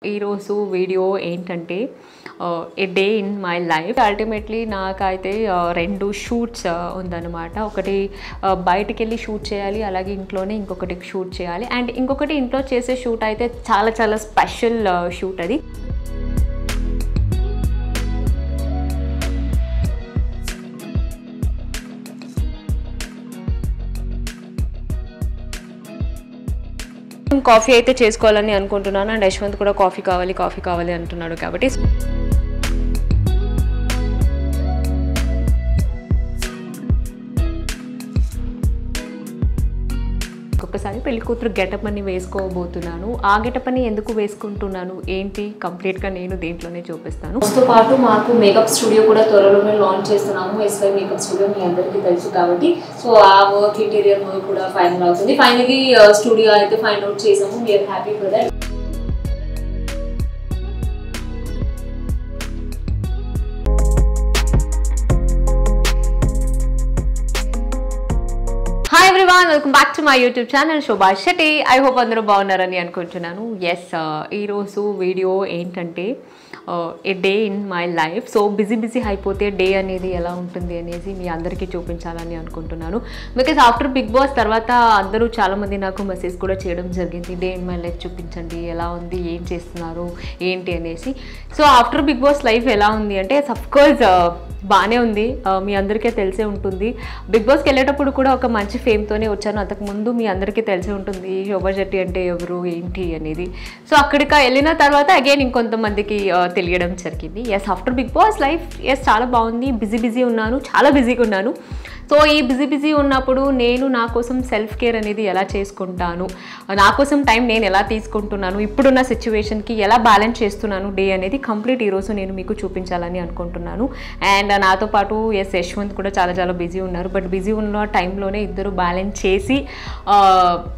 ఈరోజు వీడియో ఏంటంటే a day in my life. Ultimately నాకైతే 2 షూట్స్ ఉందన్నమాట. ఒకటి బయటికి వెళ్ళి షూట్ చేయాలి, అలాగే ఇంట్లోనే ఇంకొకటి షూట్ చేయాలి. అండ్ ఇంకొకటి ఇంట్లో చేసే షూట్ అయితే చాలా చాలా స్పెషల్ షూట్ అది. కాఫీ అయితే చేసుకోవాలని అనుకుంటున్నాను. అండ్ యశ్వంత్ కూడా కాఫీ కావాలి అంటున్నాడు. కాబట్టి ఒక్కసారి పెళ్లి కూతురు గెటప్ అని వేసుకోబోతున్నాను. ఆ గెటప్ అని ఎందుకు వేసుకుంటున్నాను ఏంటి కంప్లీట్గా నేను దీంట్లోనే చూపిస్తాను. తో పాటు మాకు మేకప్ స్టూడియో కూడా త్వరలోనే లాంచ్ చేస్తున్నాము. ఎస్వై మేకప్ స్టూడియో మీ అందరికీ తెలుసు కాబట్టి సో ఆ వర్క్ ఇంటీరియర్ వర్క్ కూడా ఫైనల్ అవుతుంది. ఫైనలీ స్టూడియో అయితే ఫైండ్ అవుట్ చేసాము. We're happy for that. Hi everyone, welcome back to my YouTube channel Shobha Shetty. I hope అందరూ బాగున్నారని అనుకుంటున్నాను. ఎస్, ఈరోజు వీడియో ఏంటంటే a day in my life. So busy అయిపోతే డే అనేది ఎలా ఉంటుంది అనేసి మీ అందరికీ చూపించాలని అనుకుంటున్నాను. బికాజ్ ఆఫ్టర్ బిగ్ బాస్ తర్వాత అందరూ చాలామంది నాకు మెసేజ్ కూడా చేయడం జరిగింది, డే ఇన్ మై లైఫ్ చూపించండి, ఎలా ఉంది, ఏం చేస్తున్నారు ఏంటి అనేసి. So after Bigg Boss life ఎలా ఉంది అంటే అఫ్కోర్స్ బాగానే ఉంది. మీ అందరికీ తెలిసే ఉంటుంది. బిగ్ బాస్కి వెళ్ళేటప్పుడు కూడా ఒక మంచి ఫేమ్తోనే వచ్చాను. అంతకుముందు మీ అందరికీ తెలిసే ఉంటుంది శోభా శెట్టి అంటే ఎవరు ఏంటి అనేది. సో అక్కడికి వెళ్ళిన తర్వాత అగైన్ ఇంకొంతమందికి తెలియడం జరిగింది. Yes, after Bigg Boss life yes చాలా బాగుంది. బిజీ ఉన్నాను, చాలా బిజీగా ఉన్నాను. సో ఈ బిజీ ఉన్నప్పుడు నేను నా కోసం సెల్ఫ్ కేర్ అనేది ఎలా చేసుకుంటాను, నా కోసం టైం నేను ఎలా తీసుకుంటున్నాను, ఇప్పుడున్న సిచ్యువేషన్కి ఎలా బ్యాలెన్స్ చేస్తున్నాను డే అనేది కంప్లీట్ ఈరోజు నేను మీకు చూపించాలని అనుకుంటున్నాను. అండ్ నాతో పాటు ఎస్ యశ్వంత్ కూడా చాలా చాలా బిజీ ఉన్నారు. బట్ బిజీ ఉన్న టైంలోనే ఇద్దరు బ్యాలెన్స్ చేసి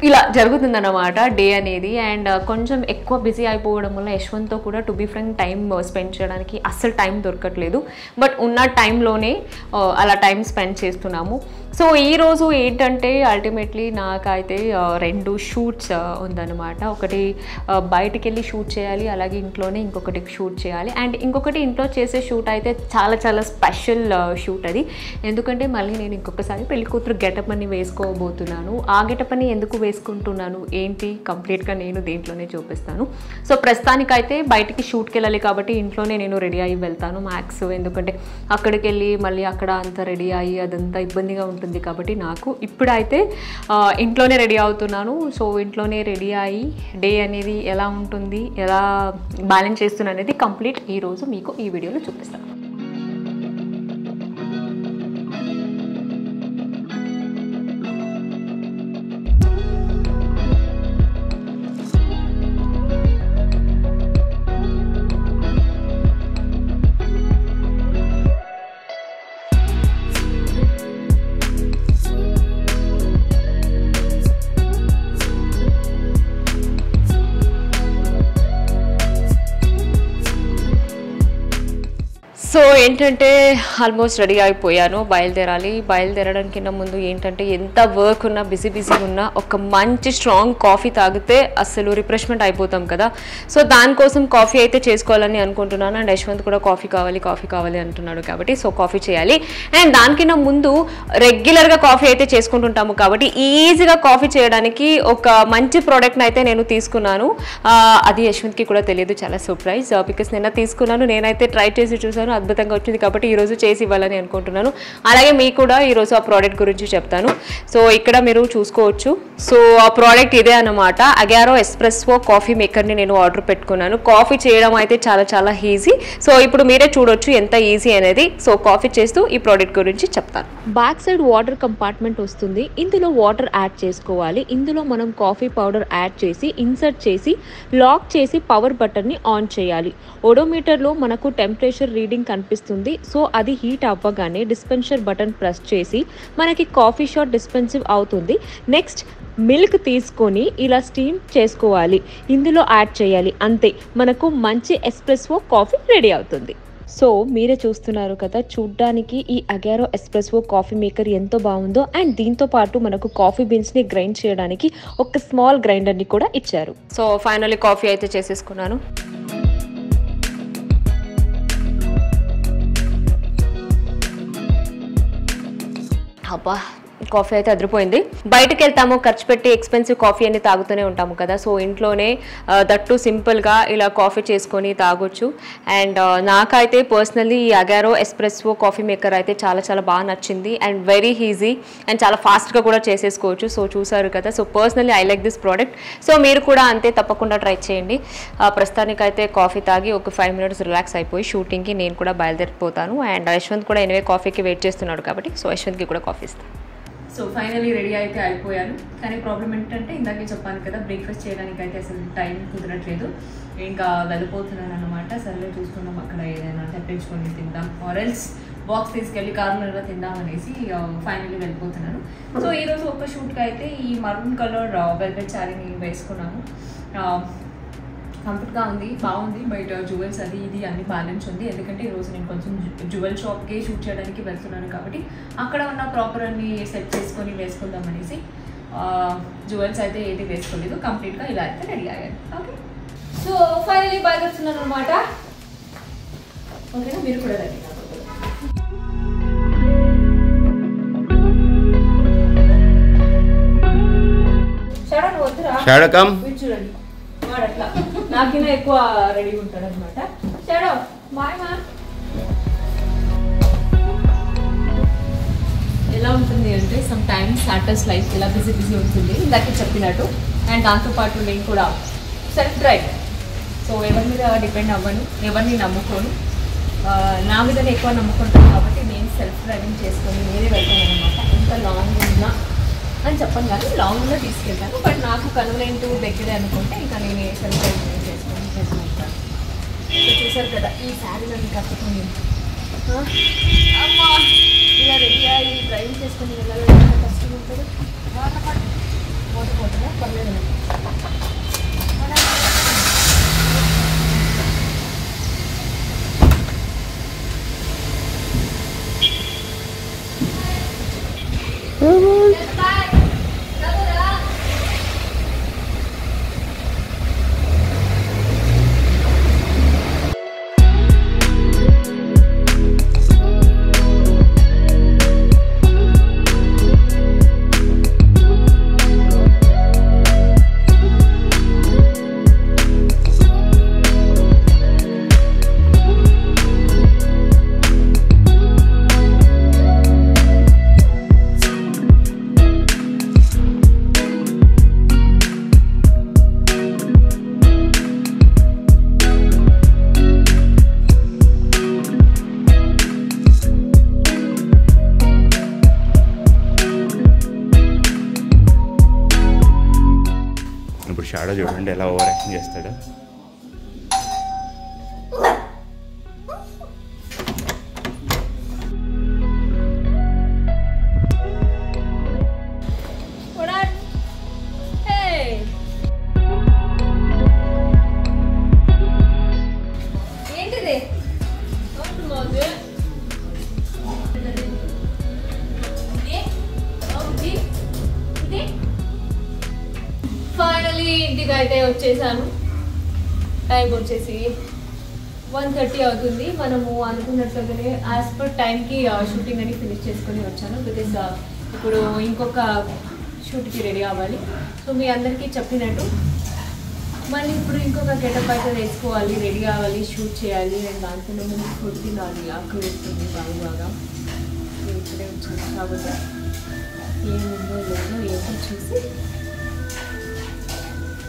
ఇలా జరుగుతుందన్నమాట డే అనేది. అండ్ కొంచెం ఎక్కువ బిజీ అయిపోవడం వల్ల యశ్వంత్తో కూడా to be frank time spend చేయడానికి అస్సలు టైం దొరకట్లేదు. బట్ ఉన్న టైంలోనే అలా టైం స్పెండ్ చేస్తున్నాను. సో ఈరోజు ఏంటంటే అల్టిమేట్లీ నాకైతే 2 షూట్స్ ఉందన్నమాట. ఒకటి బయటికి వెళ్ళి షూట్ చేయాలి, అలాగే ఇంట్లోనే ఇంకొకటి షూట్ చేయాలి. అండ్ ఇంకొకటి ఇంట్లో చేసే షూట్ అయితే చాలా చాలా స్పెషల్ షూట్ అది. ఎందుకంటే మళ్ళీ నేను ఇంకొకసారి పెళ్లి కూతురు గెటప్ అని వేసుకోబోతున్నాను. ఆ గెటప్ అని ఎందుకు వేసుకుంటున్నాను ఏంటి కంప్లీట్గా నేను దీంట్లోనే చూపిస్తాను. సో ప్రస్తుతానికైతే బయటికి షూట్కి వెళ్ళాలి కాబట్టి ఇంట్లోనే నేను రెడీ అయ్యి వెళ్తాను మ్యాక్స్. ఎందుకంటే అక్కడికి వెళ్ళి మళ్ళీ అక్కడ అంతా రెడీ అయ్యి అదంతా ఇబ్బందిగా ఉంటుంది కాబట్టి నాకు ఇప్పుడైతే ఇంట్లోనే రెడీ అవుతున్నాను. సో ఇంట్లోనే రెడీ అయ్యి డే అనేది ఎలా ఉంటుంది, ఎలా బ్యాలెన్స్ చేస్తున్నా అనేది కంప్లీట్ ఈరోజు మీకు ఈ వీడియోలో చూపిస్తాను. సో ఏంటంటే ఆల్మోస్ట్ రెడీ అయిపోయాను, బయలుదేరడానికి ముందు ఏంటంటే ఎంత వర్క్ ఉన్నా బిజీ ఉన్నా ఒక మంచి స్ట్రాంగ్ కాఫీ తాగితే అసలు రిఫ్రెష్మెంట్ అయిపోతాం కదా. సో దానికోసం కాఫీ అయితే చేసుకోవాలని అనుకుంటున్నాను. అండ్ యశ్వంత్ కూడా కాఫీ కావాలి అంటున్నాడు. కాబట్టి సో కాఫీ చేయాలి. అండ్ దానికన్నా ముందు రెగ్యులర్గా కాఫీ అయితే చేసుకుంటుంటాము కాబట్టి ఈజీగా కాఫీ చేయడానికి ఒక మంచి ప్రోడక్ట్ని అయితే నేను తీసుకున్నాను. అది యశ్వంత్కి కూడా తెలియదు, చాలా సర్ప్రైజ్. బికాస్ నిన్న తీసుకున్నాను, నేనైతే ట్రై చేసి చూసాను, అద్భుతంగా వచ్చింది. కాబట్టి ఈరోజు చేసి ఇవ్వాలని అనుకుంటున్నాను. అలాగే మీకు కూడా ఈరోజు ఆ ప్రోడక్ట్ గురించి చెప్తాను. సో ఇక్కడ మీరు చూసుకోవచ్చు. సో ఆ ప్రోడక్ట్ ఇదే అనమాట. అగారో ఎస్ప్రెస్సో కాఫీ మేకర్ని నేను ఆర్డర్ పెట్టుకున్నాను. కాఫీ చేయడం అయితే చాలా చాలా ఈజీ. సో ఇప్పుడు మీరే చూడొచ్చు ఎంత ఈజీ అనేది. సో కాఫీ చేస్తూ ఈ ప్రోడక్ట్ గురించి చెప్తాను. బ్యాక్ సైడ్ వాటర్ కంపార్ట్మెంట్ వస్తుంది. ఇందులో వాటర్ యాడ్ చేసుకోవాలి. ఇందులో మనం కాఫీ పౌడర్ యాడ్ చేసి ఇన్సర్ట్ చేసి లాక్ చేసి పవర్ బటన్ని ఆన్ చేయాలి. ఓడోమీటర్లో మనకు టెంపరేచర్ రీడింగ్ కనిపిస్తుంది. సో అది హీట్ అవ్వగానే డిస్పెన్సర్ బటన్ ప్రెస్ చేసి మనకి కాఫీ షాట్ డిస్పెన్సివ్ అవుతుంది. నెక్స్ట్ మిల్క్ తీసుకొని ఇలా స్టీమ్ చేసుకోవాలి, ఇందులో యాడ్ చేయాలి. అంతే, మనకు మంచి ఎస్ప్రెస్సో కాఫీ రెడీ అవుతుంది. సో మీరే చూస్తున్నారు కదా, చూడ్డానికి ఈ అగారో ఎస్ప్రెస్సో కాఫీ మేకర్ ఎంతో బాగుందో. అండ్ దీంతో పాటు మనకు కాఫీ బీన్స్ని గ్రైండ్ చేయడానికి ఒక స్మాల్ గ్రైండర్ని కూడా ఇచ్చారు. సో ఫైనల్లీ కాఫీ అయితే చేసేసుకున్నాను. అబ్బా, కాఫీ అయితే అదిరిపోయింది. బయటకు వెళ్తాము, ఖర్చు పెట్టి ఎక్స్పెన్సివ్ కాఫీ అని తాగుతూనే ఉంటాము కదా. సో ఇంట్లోనే దట్టు సింపుల్గా ఇలా కాఫీ చేసుకొని తాగొచ్చు. అండ్ నాకైతే పర్సనల్లీ ఈ అగారో ఎస్ప్రెస్సో కాఫీ మేకర్ అయితే చాలా చాలా బాగా నచ్చింది. అండ్ వెరీ ఈజీ అండ్ చాలా ఫాస్ట్గా కూడా చేసేసుకోవచ్చు. సో చూసారు కదా. So personally I like this product. So మీరు కూడా అంతే, తప్పకుండా ట్రై చేయండి. ప్రస్తుతానికైతే కాఫీ తాగి ఒక 5 minutes రిలాక్స్ అయిపోయి షూటింగ్కి నేను కూడా బయలుదేరిపోతాను. అండ్ యశ్వంత్ కూడా ఎనివే కాఫీకి వెయిట్ చేస్తున్నాడు కాబట్టి సో యశ్వంత్కి కూడా కాఫీ ఇస్తాను. సో ఫైనలీ రెడీ అయితే అయిపోయాను. కానీ ప్రాబ్లం ఏంటంటే ఇందాకే చెప్పాను కదా, బ్రేక్ఫాస్ట్ చేయడానికి అయితే అసలు టైం కుదరట్లేదు. ఇంకా వెళ్ళిపోతున్నాను అనమాట. సర్లే చూసుకున్నాం, అక్కడ ఏదైనా తెప్పించుకొని తిందాం, ఆరెల్స్ బాక్స్ తీసుకెళ్ళి కార్నర్లో తిందాం అనేసి ఫైనలీ వెళ్ళిపోతున్నాను. సో ఈరోజు ఒక షూట్కి అయితే ఈ మరూన్ కలర్ వెల్వెట్ శారీని వేసుకున్నాను. కంఫర్ట్గా ఉంది, బాగుంది. బయట జ్యువెల్స్ అది ఇది అన్ని బ్యాలెన్స్ ఉంది. ఎందుకంటే ఈరోజు నేను కొంచెం జ్యువెల్ షాప్కి షూట్ చేయడానికి వెళ్తున్నాను కాబట్టి అక్కడ ఉన్న ప్రాపర్ అన్ని సెట్ చేసుకొని వేసుకుందాం అనేసి జ్యువెల్స్ అయితే ఏది వేసుకోలేదు. కంప్లీట్గా ఇలా అయితే రెడీ అయ్యాను. ఓకే, సో ఫైనలీ బయలుదేరుతున్నాను అనమాట. ఓకేనా, మీరు కూడా రెడీ చూడండి. వాడు అట్లా నాకైనా ఎక్కువ రెడీగా ఉంటాడు అనమాట. షాడో బాయ్ మా. ఎలా ఉంటుంది అంటే సమ్ టైమ్స్ యాక్టర్స్ లైఫ్ ఇలా బిజీ ఉంటుంది ఇందాక చెప్పినట్టు. అండ్ దాంతోపాటు నేను కూడా సెల్ఫ్ డ్రైవ్. సో ఎవరి మీద డిపెండ్ అవ్వను, ఎవరిని నమ్ముకోను. నా మీదనే ఎక్కువ నమ్ముకుంటాను కాబట్టి నేను సెల్ఫ్ డ్రైవింగ్ చేసుకొని నేనే వెళ్తాను అనమాట. ఎంత లాంగ్ ఉన్నా అని చెప్పను కానీ లాంగ్లో తీసుకెళ్తాను. బట్ నాకు కన్వీనియంట్ దగ్గరే అనుకుంటే ఇంకా నేను సెల్ఫ్ డ్రైవింగ్ చేసుకొని చేసుకుంటాను. చూసారు కదా, ఈ శారీ నన్ను కట్టుకొని అమ్మా ఇలా రెడీ అయ్యి డ్రైవింగ్ చేసుకొని వెళ్ళాలంటే కష్టం ఉంటుంది. పోతుందా పర్లేదు. షాడో చూడండి ఎలా ఓవర్ యాక్షన్ చేస్తాడు. ఫైనలీ ఇంటికి అయితే వచ్చేసాను. టైం వచ్చేసి 1:30 అవుతుంది. మనము అనుకున్నట్లుగానే యాజ్ పర్ టైంకి షూటింగ్ అని ఫినిష్ చేసుకొని వచ్చాను. బికాస్ ఇప్పుడు ఇంకొక షూట్కి రెడీ అవ్వాలి. సో మీ అందరికీ చెప్పినట్టు మళ్ళీ ఇప్పుడు ఇంకొక గెటప్ అయితే వేసుకోవాలి, రెడీ అవ్వాలి, షూట్ చేయాలి. నేను దానికన్నా ముందు ఫుడ్ తినాలి, ఆకు వేస్తుంది బాగా. ఇక్కడే వచ్చాను కాబట్టి ఏముందో లేదో ఏదో చూసి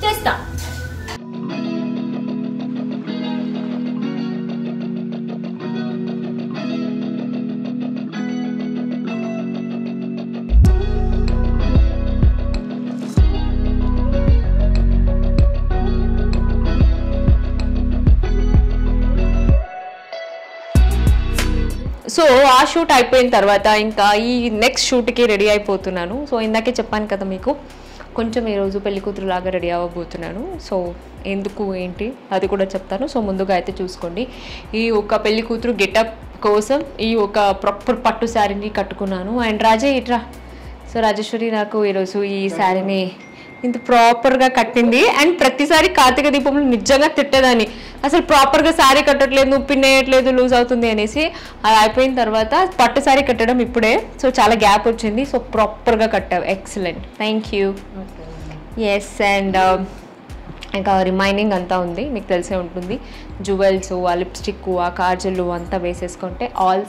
చేస్తా. సో ఆ షూట్ అయిపోయిన తర్వాత ఇంకా ఈ నెక్స్ట్ షూట్కి రెడీ అయిపోతున్నాను. సో ఇందాకే చెప్పాను కదా మీకు, కొంచెం ఈరోజు పెళ్లి కూతురులాగా రెడీ అవ్వబోతున్నాను. సో ఎందుకు ఏంటి అది కూడా చెప్తాను. సో ముందుగా అయితే చూసుకోండి, ఈ ఒక పెళ్లి కూతురు గెటప్ కోసం ఈ ఒక ప్రాపర్ పట్టు శారీని కట్టుకున్నాను. అండ్ రాజే ఇట్రా. సో రాజేశ్వరి నాకు ఈరోజు ఈ శారీని ఇంత ప్రాపర్గా కట్టింది. అండ్ ప్రతిసారి కార్తీక దీపంలో నిజంగా తిట్టేదాన్ని, అసలు ప్రాపర్గా శారీ కట్టట్లేదు, నువ్వు పిన్ వేయట్లేదు, లూజ్ అవుతుంది అనేసి. అది అయిపోయిన తర్వాత పట్టు శారీ కట్టడం ఇప్పుడే, సో చాలా గ్యాప్ వచ్చింది. సో ప్రాపర్గా కట్టావు, excellent, thank you. Yes. And ఇంకా రిమైనింగ్ అంతా ఉంది, మీకు తెలిసే ఉంటుంది. జ్యువెల్స్, ఆ లిప్స్టిక్, ఆ కాజల్ అంతా వేసేసుకుంటే ఆల్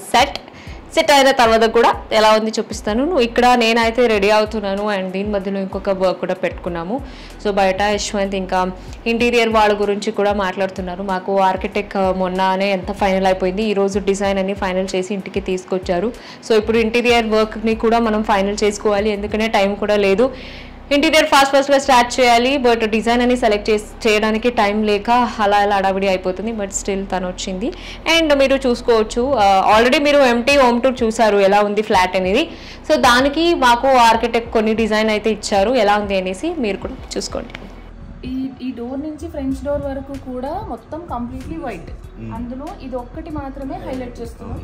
సెట్ అయిన తర్వాత కూడా ఎలా ఉంది చూపిస్తాను. ఇక్కడ నేనైతే రెడీ అవుతున్నాను. అండ్ దీని మధ్యలో ఇంకొక వర్క్ కూడా పెట్టుకున్నాము. సో బయట యశ్వంత్ ఇంకా ఇంటీరియర్ వాళ్ళ గురించి కూడా మాట్లాడుతున్నారు. మాకు ఆర్కిటెక్ట్ మొన్ననే ఎంత ఫైనల్ అయిపోయింది, ఈరోజు డిజైన్ అని ఫైనల్ చేసి ఇంటికి తీసుకొచ్చారు. సో ఇప్పుడు ఇంటీరియర్ వర్క్ని కూడా మనం ఫైనల్ చేసుకోవాలి, ఎందుకంటే టైం కూడా లేదు. ఇంటీరియర్ ఫాస్ట్గా స్టార్ట్ చేయాలి, బట్ డిజైన్ అని సెలెక్ట్ చేయడానికి టైం లేక అలా అడావిడి అయిపోతుంది. బట్ స్టిల్ తను వచ్చింది. అండ్ మీరు చూసుకోవచ్చు, ఆల్రెడీ మీరు ఎంటీ హోమ్ టూర్ చూసారు ఎలా ఉంది ఫ్లాట్ అనేది. సో దానికి మాకు ఆర్కిటెక్ట్ కొన్ని డిజైన్ అయితే ఇచ్చారు, ఎలా ఉంది అనేసి మీరు కూడా చూసుకోండి. ఈ డోర్ నుంచి ఫ్రెంచ్ డోర్ వరకు కూడా మొత్తం కంప్లీట్లీ వైట్, అందులో ఇది ఒక్కటి మాత్రమే హైలైట్ చేస్తున్నాం.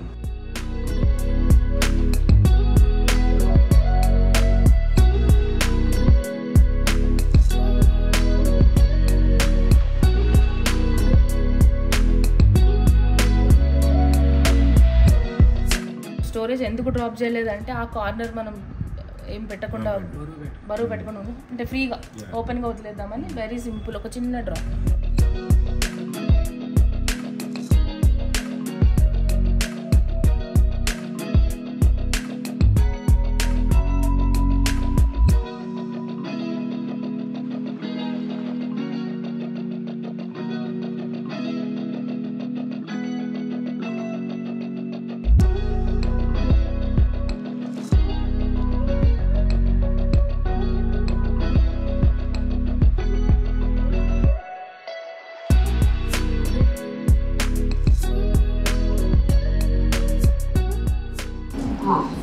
స్టోరేజ్ ఎందుకు డ్రాప్ చేయలేదంటే ఆ కార్నర్ మనం ఏం పెట్టకుండా బరువు పెట్టకుండా ఉంది, అంటే ఫ్రీగా ఓపెన్గా వదిలేద్దామని. వెరీ సింపుల్, ఒక చిన్న డ్రాప్.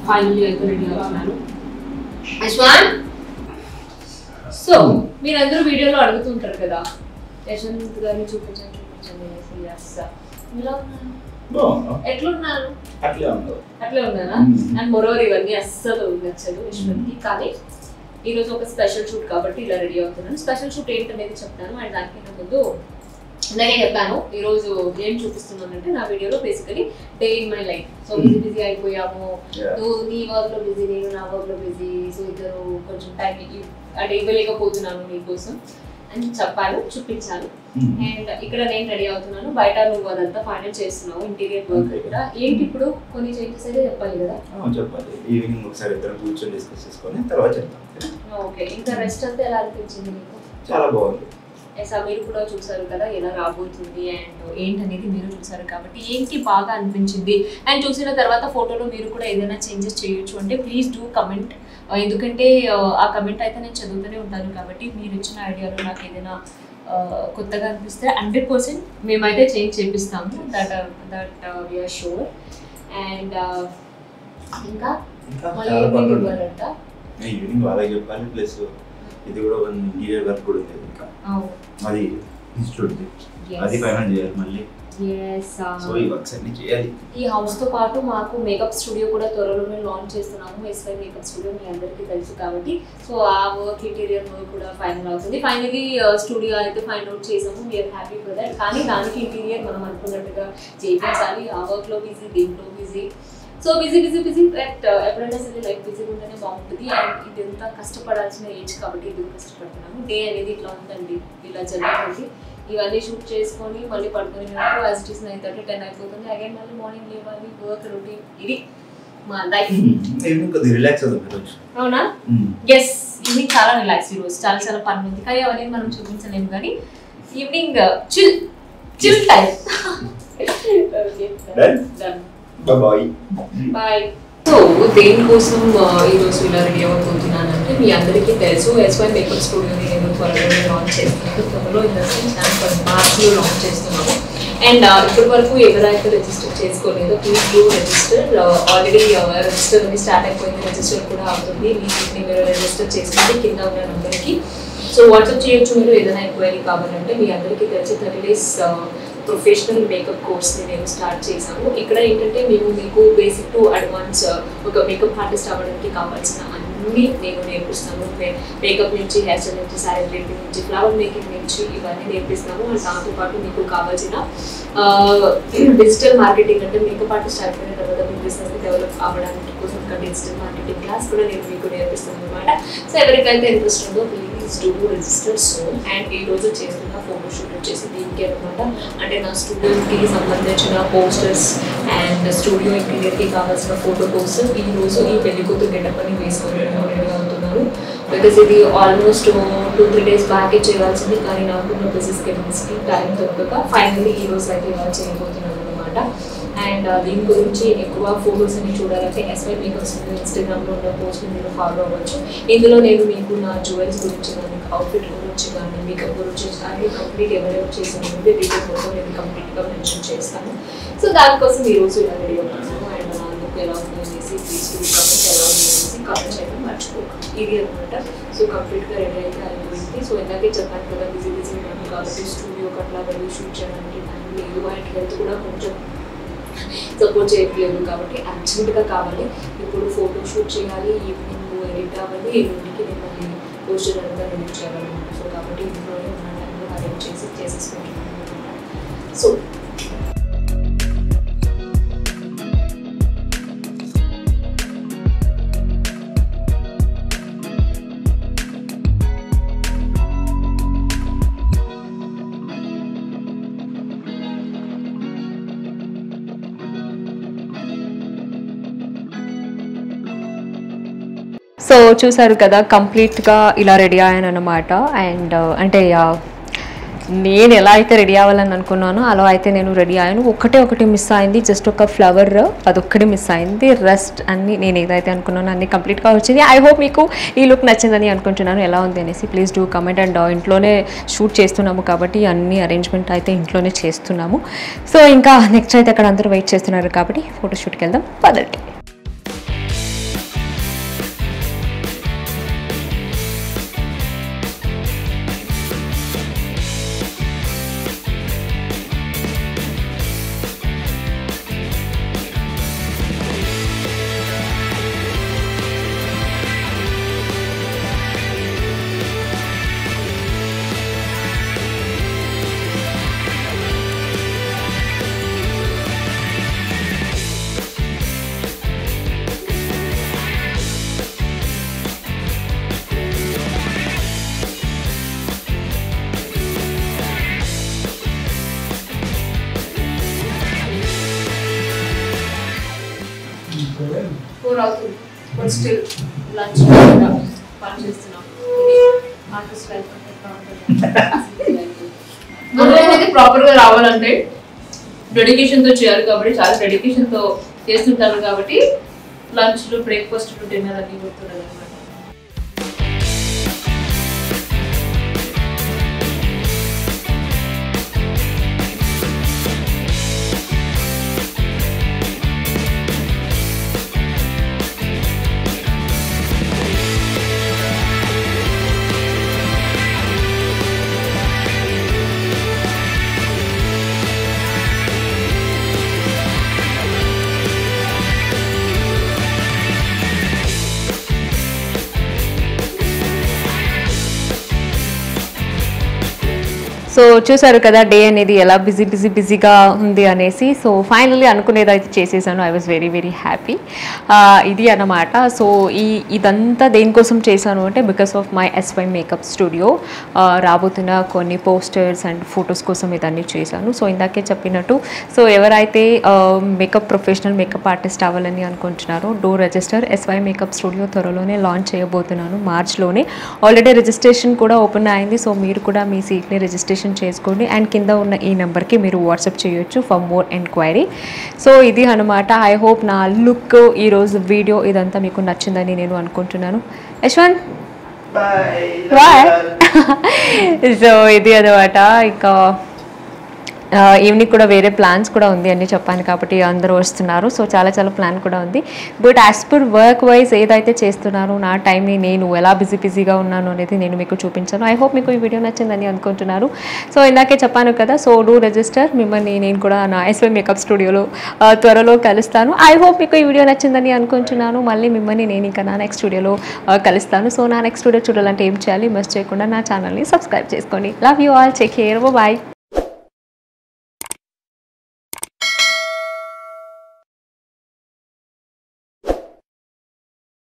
ఫైనల్లీ అయితే రెడీ అవుతున్నాను. యశ్వంత్, సో మీరందరూ వీడియోలో అడుగుతుంటారు కదా యశ్వంత్ గారిని చూపించండి ఎట్లున్నాను, అట్లే ఉన్నానా? అండ్ మొరోవర్ ఇవన్నీ అస్సలు నచ్చదు యశ్వంత్కి, కానీ ఈరోజు ఒక స్పెషల్ షూట్ కాబట్టి ఇలా రెడీ అవుతున్నాను. స్పెషల్ షూట్ ఏంటనేది చెప్తాను. అండ్ దానికన్నా ముందు నేనే చెప్పాను ఈరోజు ఏం చూపిస్తున్నానంటే నా వీడియోలో basically day in my life. So busy అయిపోయాము, నువ్వు నీ వర్క్ లో బిజీ, నేను నా వర్క్ లో బిజీ. సో ఇద్దరు కొంచెం టైం అంటే ఇవ్వలేకపోతున్నాను నీకోసం అని చెప్పాను, చూపించాను. అండ్ ఇక్కడ నేను రెడీ అవుతున్నాను, బయట నువ్వు అదంతా ఫైనల్ చేస్తున్నావు ఇంటీరియర్ వర్క్ కూడా. ఏంటి ఇప్పుడు కొన్ని చేంజెస్ అయితే చెప్పాలి కదా? చెప్పాలి. ఈవినింగ్ ఒకసారి ఇద్దరు కూర్చొని డిస్కస్ చేసుకొని తర్వాత చెప్తాం. ఓకే. ఇంకా రెస్ట్ అంతా ఎలా అనిపించింది నీకు? చాలా బాగుంది. మీరు కూడా చూసారు కదా ఎలా రాబోతుంది అండ్ ఏంటనేది మీరు చూసారు కాబట్టి ఏంటి బాగా అనిపించింది. అండ్ చూసిన తర్వాత ఫోటోలో మీరు కూడా ఏదైనా చేంజెస్ చేయొచ్చు అంటే ప్లీజ్ డూ కమెంట్, ఎందుకంటే ఆ కమెంట్ అయితే నేను చదువుతూనే ఉంటాను కాబట్టి మీరు ఇచ్చిన ఐడియాలో నాకు ఏదైనా కొత్తగా అనిపిస్తే 100% మేమైతే చేంజ్ చేపిస్తాము. That we're sure. అండ్ ఇంకా ఈవినింగ్ వాళ్ళకి చెప్పాలి, ప్లస్ ఇది కూడా ఇంటీరియర్ వర్క్ కూడా ఉంది, ఇంకా అది ఇన్స్టిట్యూట్ అది ఫైనల్ చేయాలి మళ్ళీ. సో ఈ వర్క్స్ అన్ని చేయాలి. ఈ హౌస్ తో పాటు మాకు మేకప్ స్టూడియో కూడా త్వరలోనే లాంచ్ చేస్తున్నాము. ఎస్వై మేకప్ స్టూడియో మీ అందరికీ తెలుసు కాబట్టి సో ఆ వర్క్ ఇంటీరియర్ వర్క్ కూడా ఫైనల్ అవుతుంది. ఫైనలీ స్టూడియో అయితే ఫైండ్ అవుట్ చేసాము, వీఆర్ హ్యాపీ ఫర్ దట్. కానీ దానికి ఇంటీరియర్ మనం అనుకున్నట్టుగా చేయించాలి. ఆ వర్క్ లో బిజీ, దీంట్లో బిజీ. సో బిజీ బట్ ఎప్పుడైనా సరే లైఫ్ బిజీగా ఉంటేనే బాగుంటుంది. అండ్ ఇదంతా కష్టపడాల్సిన ఏజ్ కాబట్టి ఇది కష్టపడుతున్నాము. డే అనేది ఇట్లా ఉందండి, ఇలా జరుగుతుంది. ఇవన్నీ షూట్ చేసుకొని మళ్ళీ పడుకొని యాజ్ ఇట్ ఈస్ 9:30 10 అయిపోతుంది. అగైన్ మళ్ళీ మార్నింగ్ లేవాలి, వర్క్ రొటీన్. ఇది మా లైఫ్. రిలాక్స్ అవుతుంది. అవునా? ఎస్, ఈవినింగ్ చాలా రిలాక్స్. ఈరోజు చాలా పని ఉంది, కానీ అవన్నీ మనం చూపించలేము. కానీ evening chill time. Bye. So దేనికోసం ఈరోజు ఇలా రెడీ అవుతున్నానంటే మీ అందరికీ తెలుసు ఎస్వై మేకప్ స్టూడియోని నేను త్వరలో లాంచ్ చేస్తున్నాను. త్వరలో మార్చ్లో లాంచ్ చేస్తున్నాము. అండ్ ఇప్పటి వరకు ఎవరైతే రిజిస్టర్ చేసుకోలేదో please do register. Already register అని స్టార్ట్ అయిపోయింది, రిజిస్టర్ కూడా అవుతుంది. మీ సీట్ని మీరు రిజిస్టర్ చేసుకుంటే కింద ఉన్న నెంబర్కి. సో వాట్సాప్ చేయొచ్చు మీరు ఏదైనా ఎంక్వైరీ కావాలంటే. మీ అందరికీ తెలిసి 30 days ప్రొఫెషనల్ మేకప్ కోర్స్ని నేను స్టార్ట్ చేశాను. ఇక్కడ ఏంటంటే మేము మీకు బేసిక్ టు అడ్వాన్స్ ఒక మేకప్ ఆర్టిస్ట్ అవ్వడానికి కావాల్సిన అన్నీ నేను నేర్పిస్తాను. మేకప్ నుంచి, హెయిర్ స్టైల్ నుంచి, శారీ ప్రింటింగ్ నుంచి, ఫ్లవర్ మేకింగ్ నుంచి ఇవన్నీ నేర్పిస్తాను. అండ్ దాంతోపాటు మీకు కావాల్సిన డిజిటల్ మార్కెటింగ్ అంటే మేకప్ ఆర్టిస్ట్ అయిపోయిన తర్వాత మీ బిజినెస్ని డెవలప్ అవ్వడానికి కోసం ఒక డిజిటల్ మార్కెటింగ్ క్లాస్ కూడా నేను మీకు నేర్పిస్తాను అనమాట. సో ఎవరికైతే ఇంట్రెస్ట్ ఉందో please do register soon. And ఈ రోజు చేస్తున్న ఫోటోషూట్ వచ్చేసి దీనికి అనమాట. అంటే నా స్టూడియోకి సంబంధించిన పోస్టర్స్ అండ్ స్టూడియో ఇంటీరియర్కి కావాల్సిన ఫోటో కోసం ఈ రోజు ఈ పెళ్లికూతురు గెటప్ అని వేసుకొని రెడీ అవుతున్నాను. బికాస్ ఇది ఆల్మోస్ట్ 2-3 days బ్యాకే చేయాల్సింది, కానీ నాకున్న బిజినెస్ స్కెడ్యూల్స్కి టైం దొరకక ఫైనల్లీ ఈ రోజు అయితే ఇలా చేయబోతున్నాను అనమాట. అండ్ దీని గురించి ఎక్కువ ఫోటోస్ అని చూడాలంటే ఎస్వై మేకప్స్ ఇన్స్టాగ్రామ్లో ఉన్న పోస్ట్ని మీరు ఫాలో అవ్వచ్చు. ఇందులో నేను మీకు నా జ్యువెల్స్ గురించి కానీ, అవుట్ఫిట్ గురించి కానీ, మేకప్ గురించి కానీ కంప్లీట్ ఎవరెవరు చేసిన డీటెయిల్స్ మొత్తం నేను కంప్లీట్గా మెన్షన్ చేస్తాను. సో దానికోసం ఈరోజు ఇలా రెడీ అవుతున్నాను. అండ్ నా లుక్ ఎలా ఉంది అనేసి ప్లీజ్ కమెంట్ ఎలా ఉంది అనేసి కమెంట్ చేయడం మర్చిపోక. ఇది అనమాట. సో కంప్లీట్గా రెడీ అయితే అయిపోయింది. సో ఇందాకే చెప్పాను కదా బిజీ ఉన్నాను కాబట్టి స్టూడియోకి అట్లా వెళ్ళి షూట్ చేయడానికి టైం లేదు. అండ్ హెల్త్ కూడా కొంచెం సపోర్ట్ చేయట్లేదు కాబట్టి అర్జెంట్గా కావాలి. ఇప్పుడు ఫోటో షూట్ చేయాలి, ఈవినింగ్ ఎడిట్ అవ్వాలి, ఈవినింగ్కి నేను మళ్ళీ పోస్టర్ అంతా ఎడిట్ చేయాలన్నమాట. సో కాబట్టి ఇంట్లోనే ఉన్న టైంలో అరేంజ్ చేసేసుకుంటున్నాను అనమాట. సో సో చూసారు కదా కంప్లీట్గా ఇలా రెడీ అయ్యాను అనమాట. అండ్ అంటే నేను ఎలా అయితే రెడీ అవ్వాలని అనుకున్నానో అలా అయితే నేను రెడీ అయ్యాను. ఒకటి మిస్ అయింది, జస్ట్ ఒక ఫ్లవర్ అదొక్కటి మిస్ అయింది. రెస్ట్ అన్నీ నేను ఏదైతే అనుకున్నానో అన్నీ కంప్లీట్గా వచ్చింది. ఐ హోప్ మీకు ఈ లుక్ నచ్చిందని అనుకుంటున్నాను. ఎలా ఉంది అనేసి ప్లీజ్ డూ కమెంట్. అండ్ ఇంట్లోనే షూట్ చేస్తున్నాము కాబట్టి అన్ని అరేంజ్మెంట్ అయితే ఇంట్లోనే చేస్తున్నాము. సో ఇంకా నెక్స్ట్ అయితే అక్కడ అందరూ వెయిట్ చేస్తున్నారు కాబట్టి ఫోటోషూట్కి వెళ్దాం పదండి. అవుతుంది బట్ స్టిల్ లంచ్ పని చేస్తున్నాం. మనమైతే ప్రాపర్గా రావాలంటే డెడికేషన్తో చేయాలి కాబట్టి చాలా డెడికేషన్తో చేస్తుంటారు కాబట్టి లంచ్లు, బ్రేక్ఫాస్ట్లు, డిన్నర్ అన్నీ గుర్తుండదు అనమాట. సో చూసారు కదా డే అనేది ఎలా బిజీగా ఉంది అనేసి. సో ఫైనల్లీ అనుకునేది అయితే చేసేసాను. I was very very happy. ఇది అన్నమాట. సో ఇదంతా దేనికోసం చేశాను అంటే because of my SY makeup studio. రాబోతున్న కొన్ని పోస్టర్స్ అండ్ ఫొటోస్ కోసం ఇదన్నీ చేశాను. సో ఇందాకే చెప్పినట్టు సో ఎవరైతే ప్రొఫెషనల్ మేకప్ ఆర్టిస్ట్ అవ్వాలని అనుకుంటున్నారో do register. SY makeup studio త్వరలోనే లాంచ్ చేయబోతున్నాను, మార్చ్లోనే. ఆల్రెడీ రిజిస్ట్రేషన్ కూడా ఓపెన్ అయింది. సో మీరు కూడా మీ సీట్ని రిజిస్ట్రేషన్ చేసుకోండి. అండ్ కింద ఉన్న ఈ నెంబర్కి మీరు వాట్సాప్ చేయొచ్చు ఫర్ మోర్ ఎంక్వైరీ. సో ఇది అనమాట. ఐ హోప్ నా లుక్, ఈరోజు వీడియో ఇదంతా మీకు నచ్చిందని నేను అనుకుంటున్నాను. యశ్వంత్ బాయ్. సో ఇది అనమాట. ఇంకా ఈవినింగ్ కూడా వేరే ప్లాన్స్ కూడా ఉంది అని చెప్పాను కాబట్టి అందరూ వస్తున్నారు. సో చాలా ప్లాన్ కూడా ఉంది. But as per work wise ఏదైతే చేస్తున్నానో నా టైంని నేను ఎలా బిజీగా ఉన్నాను అనేది నేను మీకు చూపించాను. ఐ హోప్ మీకు ఈ వీడియో నచ్చిందని అనుకుంటున్నాను. సో ఇందాకే చెప్పాను కదా, సో డూ రిజిస్టర్. మిమ్మల్ని నేను కూడా నా ఎస్వై మేకప్ స్టూడియోలో త్వరలో కలుస్తాను. ఐ హోప్ మీకు ఈ వీడియో నచ్చిందని అనుకుంటున్నాను. మళ్ళీ మిమ్మల్ని నేను ఇంకా నా నెక్స్ట్ స్టూడియోలో కలుస్తాను. సో నా నెక్స్ట్ వీడియో చూడాలంటే ఏం చేయాలి, మిస్ చేయకుండా నా ఛానల్ని సబ్స్క్రైబ్ చేసుకోండి. Love you all, take care, bye.